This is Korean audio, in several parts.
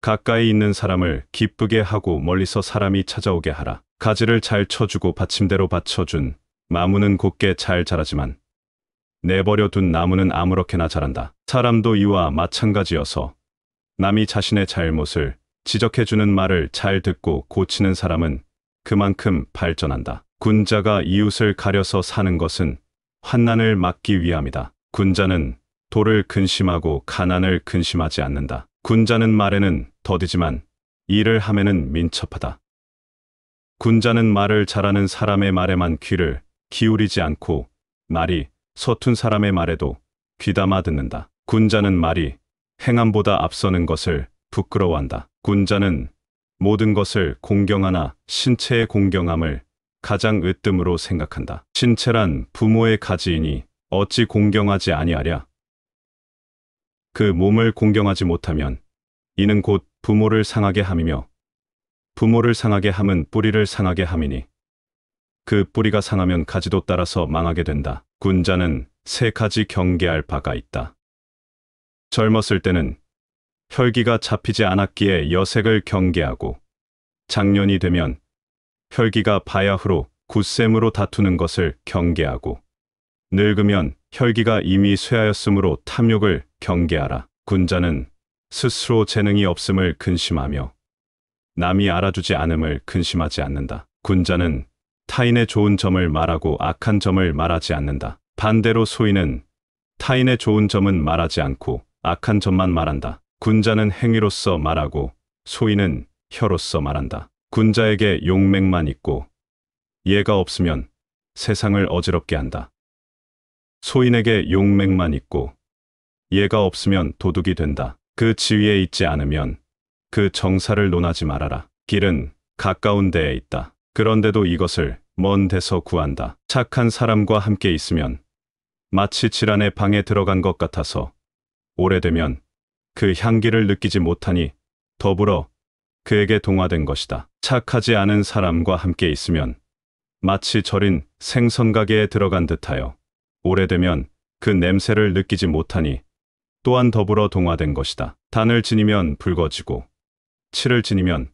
가까이 있는 사람을 기쁘게 하고 멀리서 사람이 찾아오게 하라. 가지를 잘 쳐주고 받침대로 받쳐준 나무는 곧게 잘 자라지만 내버려 둔 나무는 아무렇게나 자란다. 사람도 이와 마찬가지여서 남이 자신의 잘못을 지적해주는 말을 잘 듣고 고치는 사람은 그만큼 발전한다. 군자가 이웃을 가려서 사는 것은 환난을 막기 위함이다. 군자는 도를 근심하고 가난을 근심하지 않는다. 군자는 말에는 더디지만 일을 함에는 민첩하다. 군자는 말을 잘하는 사람의 말에만 귀를 기울이지 않고 말이 서툰 사람의 말에도 귀담아 듣는다. 군자는 말이 행함보다 앞서는 것을 부끄러워한다. 군자는 모든 것을 공경하나 신체의 공경함을 가장 으뜸으로 생각한다. 신체란 부모의 가지이니 어찌 공경하지 아니하랴. 그 몸을 공경하지 못하면 이는 곧 부모를 상하게 함이며 부모를 상하게 함은 뿌리를 상하게 함이니 그 뿌리가 상하면 가지도 따라서 망하게 된다. 군자는 세 가지 경계할 바가 있다. 젊었을 때는 혈기가 잡히지 않았기에 여색을 경계하고 장년이 되면 혈기가 바야흐로 굳셈으로 다투는 것을 경계하고 늙으면 혈기가 이미 쇠하였으므로 탐욕을 경계하라. 군자는 스스로 재능이 없음을 근심하며 남이 알아주지 않음을 근심하지 않는다. 군자는 타인의 좋은 점을 말하고 악한 점을 말하지 않는다. 반대로 소인은 타인의 좋은 점은 말하지 않고 악한 점만 말한다. 군자는 행위로서 말하고 소인은 혀로서 말한다. 군자에게 용맹만 있고 예가 없으면 세상을 어지럽게 한다. 소인에게 용맹만 있고 예가 없으면 도둑이 된다. 그 지위에 있지 않으면 그 정사를 논하지 말아라. 길은 가까운 데에 있다. 그런데도 이것을 먼 데서 구한다. 착한 사람과 함께 있으면 마치 질환의 방에 들어간 것 같아서 오래되면 그 향기를 느끼지 못하니 더불어 그에게 동화된 것이다. 착하지 않은 사람과 함께 있으면 마치 절인 생선가게에 들어간 듯하여 오래되면 그 냄새를 느끼지 못하니 또한 더불어 동화된 것이다. 단을 지니면 붉어지고 칠을 지니면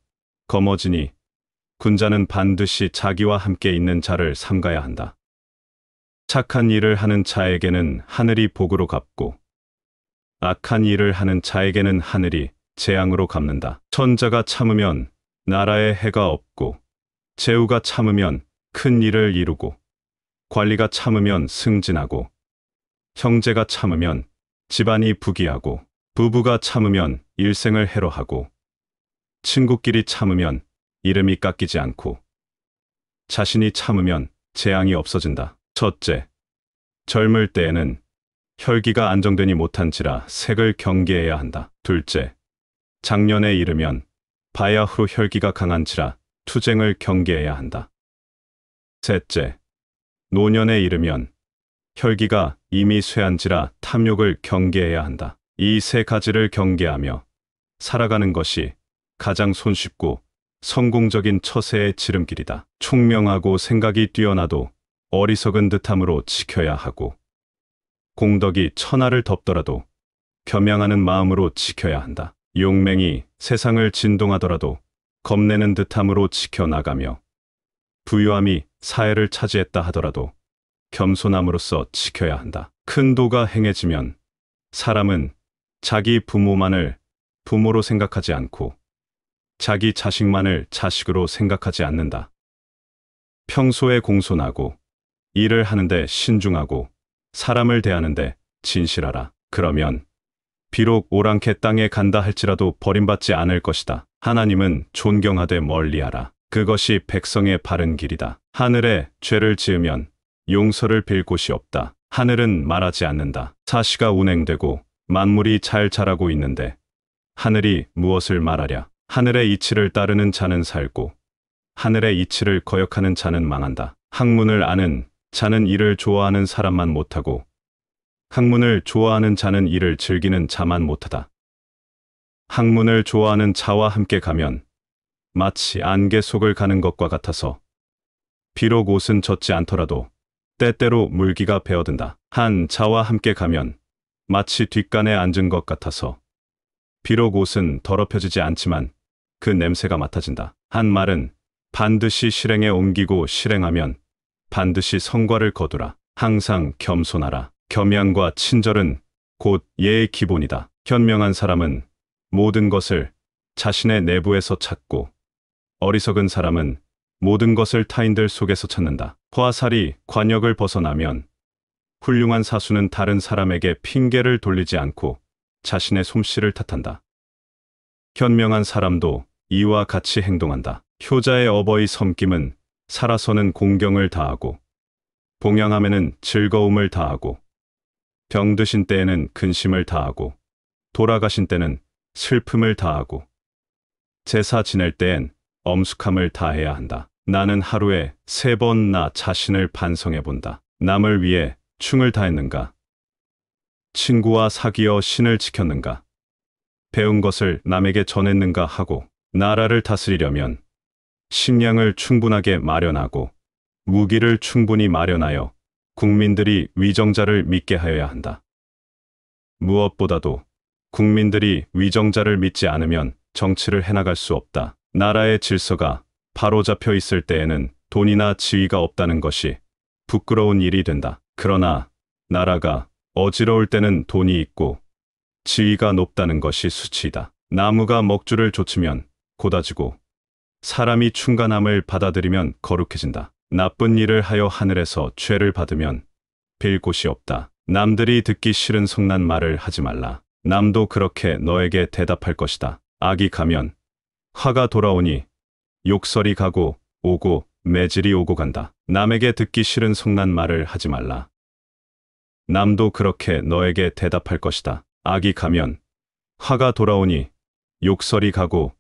검어지니 군자는 반드시 자기와 함께 있는 자를 삼가야 한다. 착한 일을 하는 자에게는 하늘이 복으로 갚고 악한 일을 하는 자에게는 하늘이 재앙으로 갚는다. 천자가 참으면 나라에 해가 없고 제후가 참으면 큰 일을 이루고 관리가 참으면 승진하고 형제가 참으면 집안이 부귀하고 부부가 참으면 일생을 해로하고 친구끼리 참으면 이름이 깎이지 않고 자신이 참으면 재앙이 없어진다. 첫째, 젊을 때에는 혈기가 안정되니 못한지라 색을 경계해야 한다. 둘째, 장년에 이르면 바야흐로 혈기가 강한지라 투쟁을 경계해야 한다. 셋째, 노년에 이르면 혈기가 이미 쇠한지라 탐욕을 경계해야 한다. 이 세 가지를 경계하며 살아가는 것이 가장 손쉽고 성공적인 처세의 지름길이다. 총명하고 생각이 뛰어나도 어리석은 듯함으로 지켜야 하고 공덕이 천하를 덮더라도 겸양하는 마음으로 지켜야 한다. 용맹이 세상을 진동하더라도 겁내는 듯함으로 지켜나가며 부유함이 사회를 차지했다 하더라도 겸손함으로써 지켜야 한다. 큰 도가 행해지면 사람은 자기 부모만을 부모로 생각하지 않고 자기 자식만을 자식으로 생각하지 않는다. 평소에 공손하고 일을 하는데 신중하고 사람을 대하는데 진실하라. 그러면 비록 오랑캐 땅에 간다 할지라도 버림받지 않을 것이다. 하나님은 존경하되 멀리하라. 그것이 백성의 바른 길이다. 하늘에 죄를 지으면 용서를 빌 곳이 없다. 하늘은 말하지 않는다. 사시가 운행되고 만물이 잘 자라고 있는데 하늘이 무엇을 말하랴. 하늘의 이치를 따르는 자는 살고 하늘의 이치를 거역하는 자는 망한다. 학문을 아는 자는 이를 좋아하는 사람만 못하고 학문을 좋아하는 자는 이를 즐기는 자만 못하다. 학문을 좋아하는 자와 함께 가면 마치 안개 속을 가는 것과 같아서 비록 옷은 젖지 않더라도 때때로 물기가 배어든다. 한 자와 함께 가면 마치 뒷간에 앉은 것 같아서 비록 옷은 더럽혀지지 않지만 그 냄새가 맡아진다. 한 말은 반드시 실행에 옮기고 실행하면 반드시 성과를 거두라. 항상 겸손하라. 겸양과 친절은 곧 예의 기본이다. 현명한 사람은 모든 것을 자신의 내부에서 찾고 어리석은 사람은 모든 것을 타인들 속에서 찾는다. 화살이 관역을 벗어나면 훌륭한 사수는 다른 사람에게 핑계를 돌리지 않고 자신의 솜씨를 탓한다. 현명한 사람도 이와 같이 행동한다. 효자의 어버이 섬김은 살아서는 공경을 다하고 봉양함에는 즐거움을 다하고 병드신 때에는 근심을 다하고 돌아가신 때는 슬픔을 다하고 제사 지낼 때엔 엄숙함을 다해야 한다. 나는 하루에 3번 나 자신을 반성해 본다. 남을 위해 충을 다했는가? 친구와 사귀어 신을 지켰는가? 배운 것을 남에게 전했는가 하고 나라를 다스리려면 식량을 충분하게 마련하고 무기를 충분히 마련하여 국민들이 위정자를 믿게 하여야 한다. 무엇보다도 국민들이 위정자를 믿지 않으면 정치를 해나갈 수 없다. 나라의 질서가 바로잡혀 있을 때에는 돈이나 지위가 없다는 것이 부끄러운 일이 된다. 그러나 나라가 어지러울 때는 돈이 있고 지위가 높다는 것이 수치이다. 나무가 먹줄을 좇으면 고다지고 사람이 충간함을 받아들이면 거룩해진다. 나쁜 일을 하여 하늘에서 죄를 받으면 빌 곳이 없다. 남들이 듣기 싫은 성난 말을 하지 말라. 남도 그렇게 너에게 대답할 것이다. 악이 가면 화가 돌아오니 욕설이 가고 오고 매질이 오고 간다. 남에게 듣기 싫은 성난 말을 하지 말라. 남도 그렇게 너에게 대답할 것이다. 악이 가면 화가 돌아오니 욕설이 가고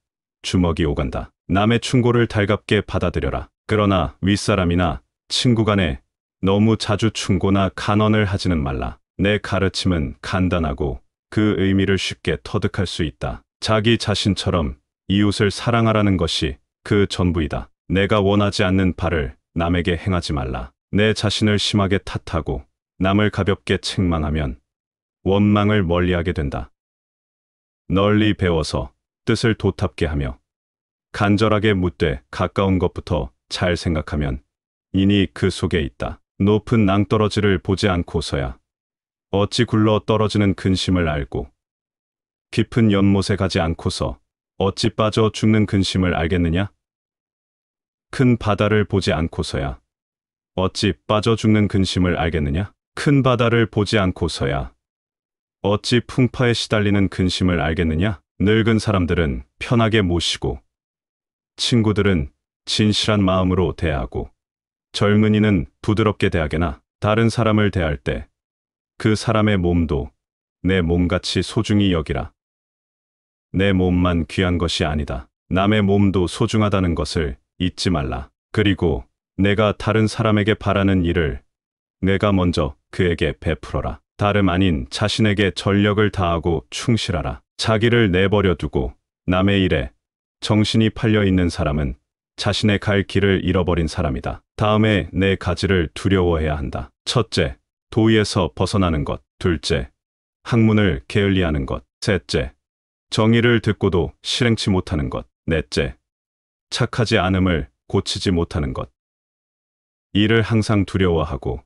주먹이 오간다. 남의 충고를 달갑게 받아들여라. 그러나 윗사람이나 친구 간에 너무 자주 충고나 간언을 하지는 말라. 내 가르침은 간단하고 그 의미를 쉽게 터득할 수 있다. 자기 자신처럼 이웃을 사랑하라는 것이 그 전부이다. 내가 원하지 않는 바를 남에게 행하지 말라. 내 자신을 심하게 탓하고 남을 가볍게 책망하면 원망을 멀리하게 된다. 널리 배워서 뜻을 도탑게 하며 간절하게 묻되 가까운 것부터 잘 생각하면 이니 그 속에 있다. 높은 낭떠러지를 보지 않고서야 어찌 굴러 떨어지는 근심을 알고 깊은 연못에 가지 않고서 어찌 빠져 죽는 근심을 알겠느냐? 큰 바다를 보지 않고서야 어찌 빠져 죽는 근심을 알겠느냐? 큰 바다를 보지 않고서야 어찌 풍파에 시달리는 근심을 알겠느냐? 늙은 사람들은 편하게 모시고 친구들은 진실한 마음으로 대하고 젊은이는 부드럽게 대하게나 다른 사람을 대할 때 그 사람의 몸도 내 몸같이 소중히 여기라. 내 몸만 귀한 것이 아니다. 남의 몸도 소중하다는 것을 잊지 말라. 그리고 내가 다른 사람에게 바라는 일을 내가 먼저 그에게 베풀어라. 다름 아닌 자신에게 전력을 다하고 충실하라. 자기를 내버려 두고 남의 일에 정신이 팔려 있는 사람은 자신의 갈 길을 잃어버린 사람이다. 다음에 내 가지를 두려워해야 한다. 첫째, 도의에서 벗어나는 것. 둘째, 학문을 게을리하는 것. 셋째, 정의를 듣고도 실행치 못하는 것. 넷째, 착하지 않음을 고치지 못하는 것. 이를 항상 두려워하고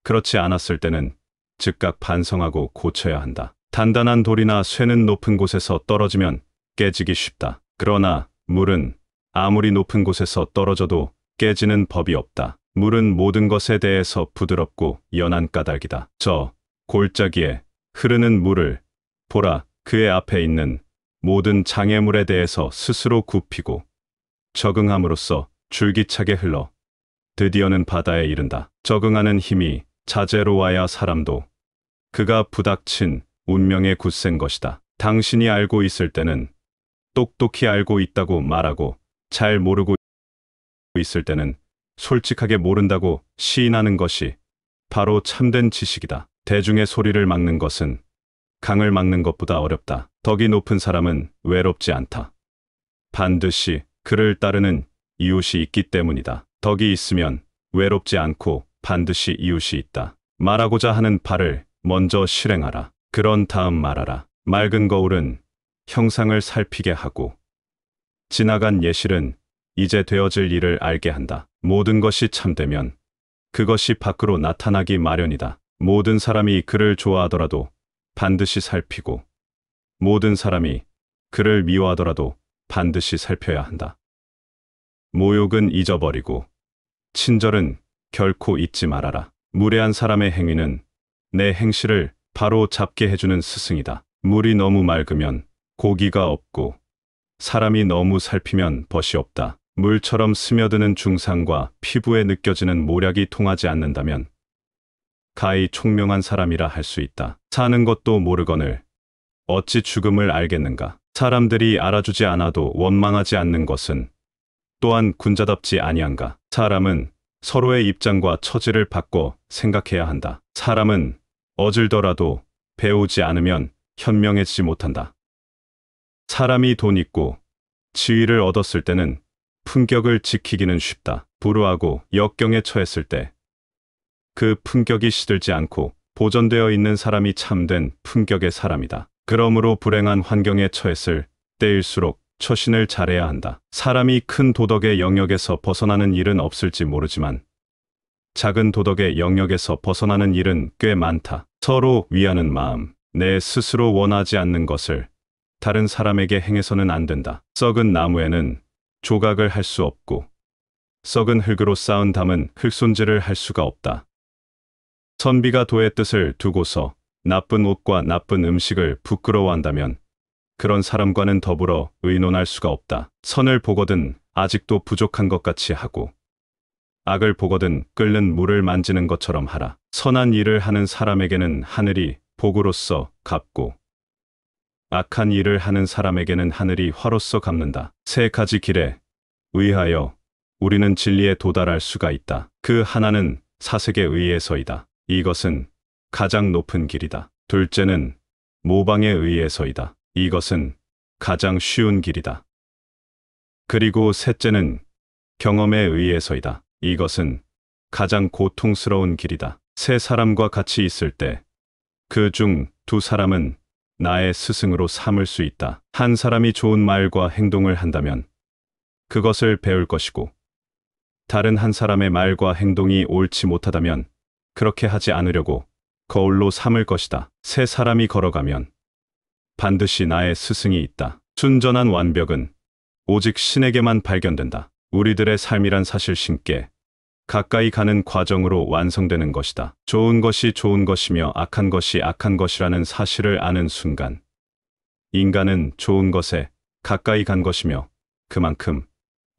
그렇지 않았을 때는 즉각 반성하고 고쳐야 한다. 단단한 돌이나 쇠는 높은 곳에서 떨어지면 깨지기 쉽다. 그러나 물은 아무리 높은 곳에서 떨어져도 깨지는 법이 없다. 물은 모든 것에 대해서 부드럽고 연한 까닭이다. 저 골짜기에 흐르는 물을 보라. 그의 앞에 있는 모든 장애물에 대해서 스스로 굽히고 적응함으로써 줄기차게 흘러 드디어는 바다에 이른다. 적응하는 힘이 자제로 와야 사람도 그가 부닥친 운명에 굳센 것이다. 당신이 알고 있을 때는 똑똑히 알고 있다고 말하고 잘 모르고 있을 때는 솔직하게 모른다고 시인하는 것이 바로 참된 지식이다. 대중의 소리를 막는 것은 강을 막는 것보다 어렵다. 덕이 높은 사람은 외롭지 않다. 반드시 그를 따르는 이웃이 있기 때문이다. 덕이 있으면 외롭지 않고 반드시 이웃이 있다. 말하고자 하는 바를 먼저 실행하라. 그런 다음 말하라. 맑은 거울은 형상을 살피게 하고 지나간 예실은 이제 되어질 일을 알게 한다. 모든 것이 참되면 그것이 밖으로 나타나기 마련이다. 모든 사람이 그를 좋아하더라도 반드시 살피고 모든 사람이 그를 미워하더라도 반드시 살펴야 한다. 모욕은 잊어버리고 친절은 결코 잊지 말아라. 무례한 사람의 행위는 내 행실을 바로 잡게 해주는 스승이다. 물이 너무 맑으면 고기가 없고 사람이 너무 살피면 벗이 없다. 물처럼 스며드는 중상과 피부에 느껴지는 모략이 통하지 않는다면 가히 총명한 사람이라 할 수 있다. 사는 것도 모르거늘 어찌 죽음을 알겠는가. 사람들이 알아주지 않아도 원망하지 않는 것은 또한 군자답지 아니한가. 사람은 서로의 입장과 처지를 바꿔 생각해야 한다. 사람은 어질더라도 배우지 않으면 현명해지지 못한다. 사람이 돈 있고 지위를 얻었을 때는 품격을 지키기는 쉽다. 불우하고 역경에 처했을 때 그 품격이 시들지 않고 보존되어 있는 사람이 참된 품격의 사람이다. 그러므로 불행한 환경에 처했을 때일수록 처신을 잘해야 한다. 사람이 큰 도덕의 영역에서 벗어나는 일은 없을지 모르지만 작은 도덕의 영역에서 벗어나는 일은 꽤 많다. 서로 위하는 마음, 내 스스로 원하지 않는 것을 다른 사람에게 행해서는 안 된다. 썩은 나무에는 조각을 할 수 없고 썩은 흙으로 쌓은 담은 흙손질을 할 수가 없다. 선비가 도의 뜻을 두고서 나쁜 옷과 나쁜 음식을 부끄러워한다면 그런 사람과는 더불어 의논할 수가 없다. 선을 보거든 아직도 부족한 것 같이 하고 악을 보거든 끓는 물을 만지는 것처럼 하라. 선한 일을 하는 사람에게는 하늘이 복으로써 갚고 악한 일을 하는 사람에게는 하늘이 화로써 갚는다. 세 가지 길에 의하여 우리는 진리에 도달할 수가 있다. 그 하나는 사색에 의해서이다. 이것은 가장 높은 길이다. 둘째는 모방에 의해서이다. 이것은 가장 쉬운 길이다. 그리고 셋째는 경험에 의해서이다. 이것은 가장 고통스러운 길이다. 세 사람과 같이 있을 때 그 중 두 사람은 나의 스승으로 삼을 수 있다. 한 사람이 좋은 말과 행동을 한다면 그것을 배울 것이고 다른 한 사람의 말과 행동이 옳지 못하다면 그렇게 하지 않으려고 거울로 삼을 것이다. 세 사람이 걸어가면 반드시 나의 스승이 있다. 순전한 완벽은 오직 신에게만 발견된다. 우리들의 삶이란 사실 신께 가까이 가는 과정으로 완성되는 것이다. 좋은 것이 좋은 것이며 악한 것이 악한 것이라는 사실을 아는 순간 인간은 좋은 것에 가까이 간 것이며 그만큼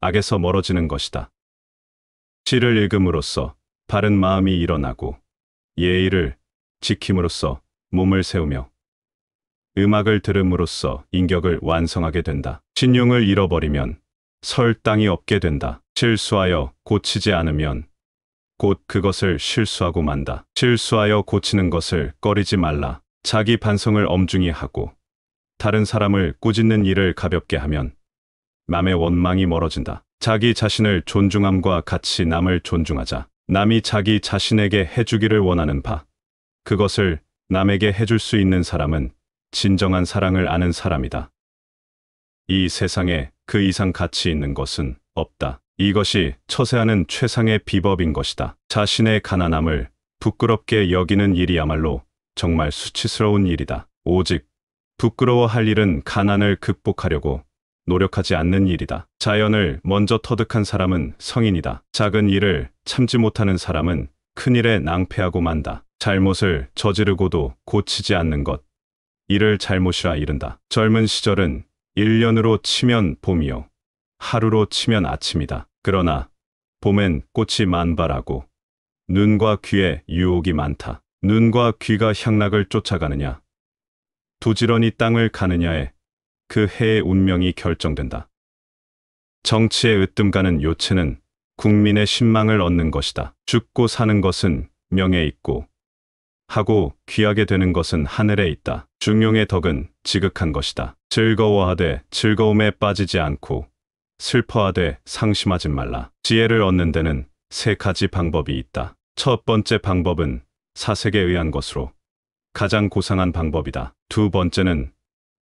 악에서 멀어지는 것이다. 시를 읽음으로써 바른 마음이 일어나고 예의를 지킴으로써 몸을 세우며 음악을 들음으로써 인격을 완성하게 된다. 신용을 잃어버리면 설 땅이 없게 된다. 실수하여 고치지 않으면 곧 그것을 실수하고 만다. 실수하여 고치는 것을 꺼리지 말라. 자기 반성을 엄중히 하고 다른 사람을 꾸짖는 일을 가볍게 하면 남의 원망이 멀어진다. 자기 자신을 존중함과 같이 남을 존중하자. 남이 자기 자신에게 해주기를 원하는 바 그것을 남에게 해줄 수 있는 사람은 진정한 사랑을 아는 사람이다. 이 세상에 그 이상 가치 있는 것은 없다. 이것이 처세하는 최상의 비법인 것이다. 자신의 가난함을 부끄럽게 여기는 일이야말로 정말 수치스러운 일이다. 오직 부끄러워할 일은 가난을 극복하려고 노력하지 않는 일이다. 자연을 먼저 터득한 사람은 성인이다. 작은 일을 참지 못하는 사람은 큰 일에 낭패하고 만다. 잘못을 저지르고도 고치지 않는 것, 이를 잘못이라 이른다. 젊은 시절은 1년으로 치면 봄이요 하루로 치면 아침이다. 그러나 봄엔 꽃이 만발하고 눈과 귀에 유혹이 많다. 눈과 귀가 향락을 쫓아가느냐 부지런히 땅을 가느냐에 그 해의 운명이 결정된다. 정치에 으뜸가는 요체는 국민의 신망을 얻는 것이다. 죽고 사는 것은 명에 있고 하고 귀하게 되는 것은 하늘에 있다. 중용의 덕은 지극한 것이다. 즐거워하되 즐거움에 빠지지 않고 슬퍼하되 상심하지 말라. 지혜를 얻는 데는 세 가지 방법이 있다. 첫 번째 방법은 사색에 의한 것으로 가장 고상한 방법이다. 두 번째는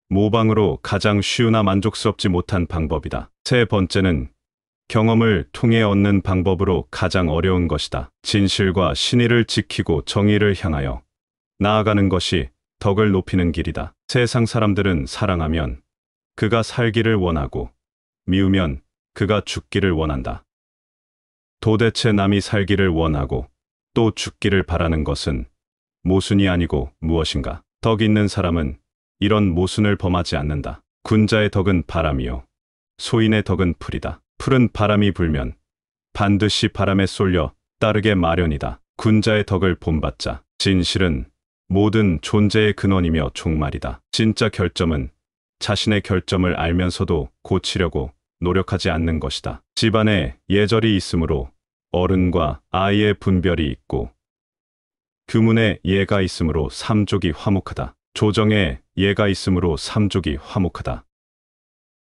모방으로 가장 쉬우나 만족스럽지 못한 방법이다. 세 번째는 경험을 통해 얻는 방법으로 가장 어려운 것이다. 진실과 신의를 지키고 정의를 향하여 나아가는 것이 덕을 높이는 길이다. 세상 사람들은 사랑하면 그가 살기를 원하고 미우면 그가 죽기를 원한다. 도대체 남이 살기를 원하고 또 죽기를 바라는 것은 모순이 아니고 무엇인가? 덕 있는 사람은 이런 모순을 범하지 않는다. 군자의 덕은 바람이요 소인의 덕은 풀이다. 풀은 바람이 불면 반드시 바람에 쏠려 따르게 마련이다. 군자의 덕을 본받자. 진실은 모든 존재의 근원이며 종말이다. 진짜 결점은 자신의 결점을 알면서도 고치려고 노력하지 않는 것이다. 집안에 예절이 있으므로 어른과 아이의 분별이 있고 규문에 예가 있으므로 삼족이 화목하다. 조정에 예가 있으므로 삼족이 화목하다.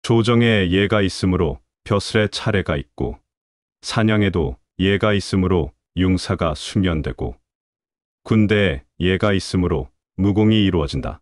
조정에 예가 있으므로 벼슬의 차례가 있고 사냥에도 예가 있으므로 융사가 수면되고 군대에 예가 있으므로 무공이 이루어진다.